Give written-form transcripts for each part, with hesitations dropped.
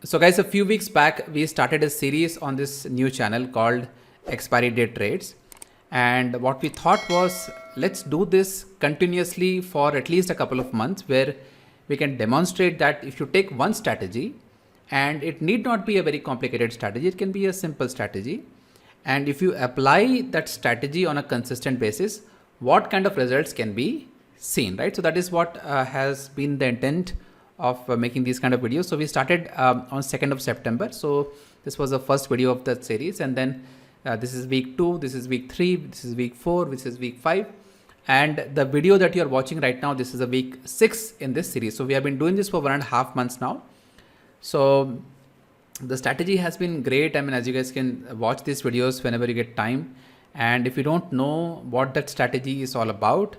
So guys, a few weeks back, we started a series on this new channel called Expiry Day Trades. And what we thought was, let's do this continuously for at least a couple of months where we can demonstrate that if you take one strategy, and it need not be a very complicated strategy, it can be a simple strategy. And if you apply that strategy on a consistent basis, what kind of results can be seen, right? So that is what has been the intent of making these kind of videos. So we started on 2nd of September. So this was the first video of that series, and then this is week 2, this is week 3, this is week 4, this is week 5, and the video that you are watching right now, this is a week 6 in this series. So we have been doing this for 1.5 months now. So the strategy has been great. I mean, as you guys can watch these videos whenever you get time, and if you don't know what that strategy is all about,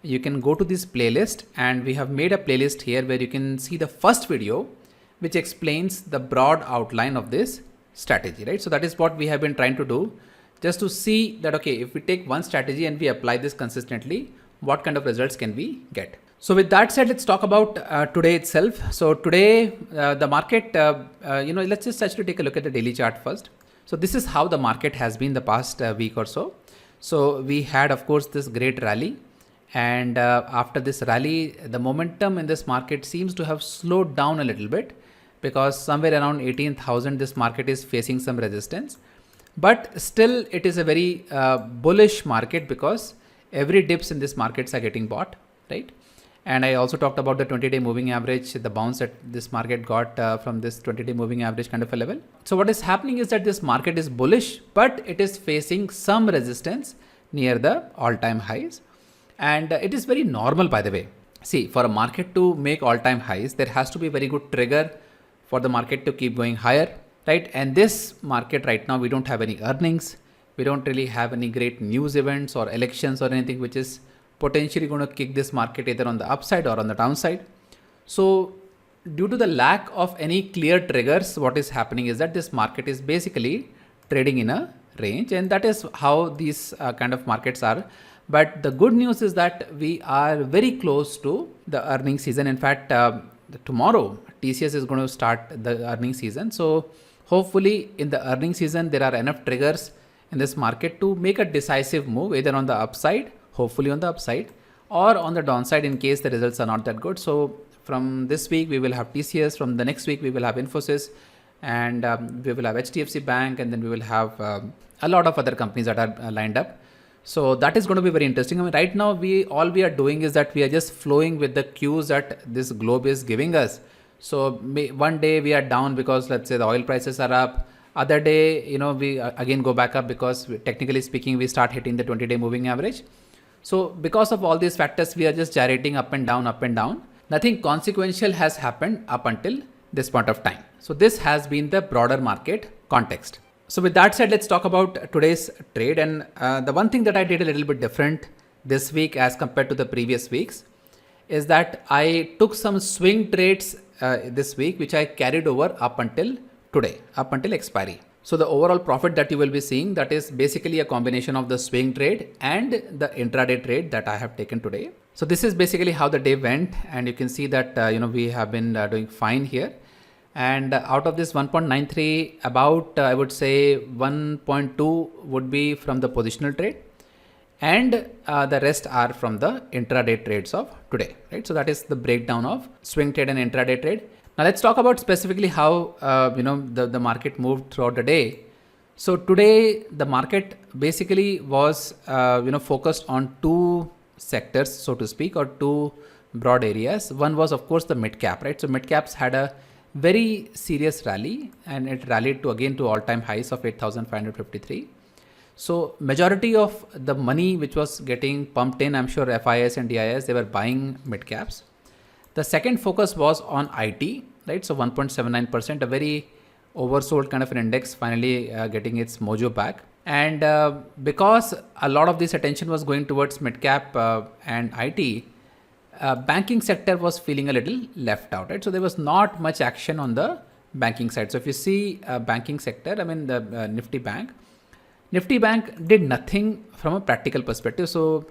you can go to this playlist, and we have made a playlist here where you can see the first video which explains the broad outline of this strategy, right? So that is what we have been trying to do, just to see that, okay, if we take one strategy and we apply this consistently, what kind of results can we get? So with that said, let's talk about today itself. So today the market, let's just actually take a look at the daily chart first. So this is how the market has been the past week or so. So we had, of course, this great rally. And after this rally, the momentum in this market seems to have slowed down a little bit, because somewhere around 18,000 this market is facing some resistance. But still it is a very bullish market, because every dips in this markets are getting bought, right? And I also talked about the 20-day moving average, the bounce that this market got from this 20-day moving average kind of a level. So what is happening is that this market is bullish, but it is facing some resistance near the all-time highs. And it is very normal, by the way. See, for a market to make all-time highs, there has to be a very good trigger for the market to keep going higher, right? And this market right now, we don't have any earnings. We don't really have any great news events or elections or anything which is potentially going to kick this market either on the upside or on the downside. So due to the lack of any clear triggers, what is happening is that this market is basically trading in a range, and that is how these kind of markets are. But the good news is that we are very close to the earnings season. In fact, tomorrow TCS is going to start the earnings season. So hopefully in the earnings season, there are enough triggers in this market to make a decisive move, either on the upside, hopefully on the upside, or on the downside in case the results are not that good. So from this week, we will have TCS. From the next week, we will have Infosys, and we will have HDFC Bank, and then we will have a lot of other companies that are lined up. So that is going to be very interesting. I mean, right now, all we are doing is that we are just flowing with the cues that this globe is giving us. So one day we are down because, let's say, the oil prices are up. Other day, we again go back up because technically speaking, we start hitting the 20-day moving average. So because of all these factors, we are just gyrating up and down, up and down. Nothing consequential has happened up until this point of time. So this has been the broader market context. So with that said, let's talk about today's trade. And the one thing that I did a little bit different this week as compared to the previous weeks is that I took some swing trades this week, which I carried over up until today, up until expiry. So the overall profit that you will be seeing, that is basically a combination of the swing trade and the intraday trade that I have taken today. So this is basically how the day went. And you can see that, we have been doing fine here. And out of this 1.93, about I would say 1.2 would be from the positional trade, and the rest are from the intraday trades of today, right? So that is the breakdown of swing trade and intraday trade. Now let's talk about specifically how the market moved throughout the day. So today the market basically was focused on two sectors, so to speak, or two broad areas. One was, of course, the mid cap, right? So mid caps had a very serious rally, and it rallied to all-time highs of 8,553. So majority of the money which was getting pumped in, I'm sure FIS and DIS, they were buying mid caps. The second focus was on IT, right? So 1.79%, a very oversold kind of an index, finally getting its mojo back. And because a lot of this attention was going towards mid cap and IT, banking sector was feeling a little left out, right? So there was not much action on the banking side. So if you see banking sector, I mean the Nifty Bank did nothing from a practical perspective. So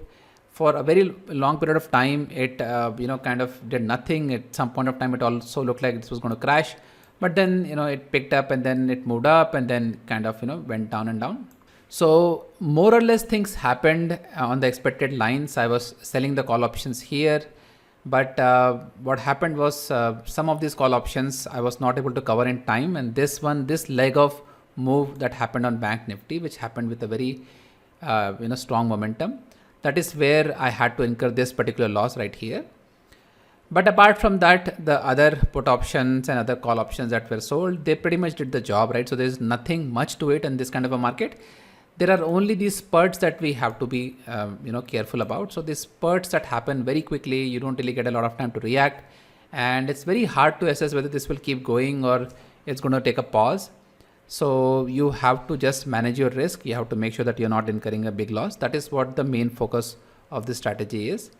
for a very long period of time, it kind of did nothing. At some point of time, it also looked like this was going to crash. but then it picked up and then it moved up and then kind of went down and down. So more or less things happened on the expected lines. I was selling the call options here, but what happened was some of these call options I was not able to cover in time, and this leg of move that happened on Bank Nifty, which happened with a very strong momentum, that is where I had to incur this particular loss right here. But apart from that, the other put options and other call options that were sold, they pretty much did the job, right? So there's nothing much to it in this kind of a market. There are only these spurts that we have to be careful about. So these spurts that happen very quickly, you don't really get a lot of time to react, and it's very hard to assess whether this will keep going or it's going to take a pause. So you have to just manage your risk. You have to make sure that you're not incurring a big loss. That is what the main focus of this strategy is.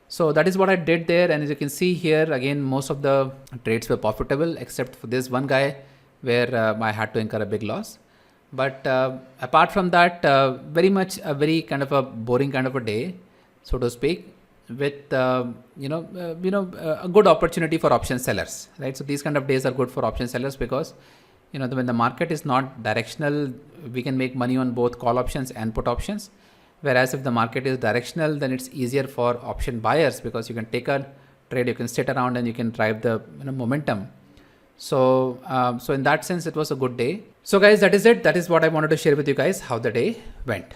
So that is what I did there, and as you can see here, again, most of the trades were profitable except for this one guy where I had to incur a big loss. But apart from that, very much a very kind of a boring kind of a day, so to speak, with a good opportunity for option sellers, right? So these kind of days are good for option sellers because when the market is not directional, we can make money on both call options and put options. Whereas if the market is directional, then it's easier for option buyers because you can take a trade, you can sit around and you can drive the momentum. So in that sense, it was a good day. So guys, that is it. That is what I wanted to share with you guys, how the day went.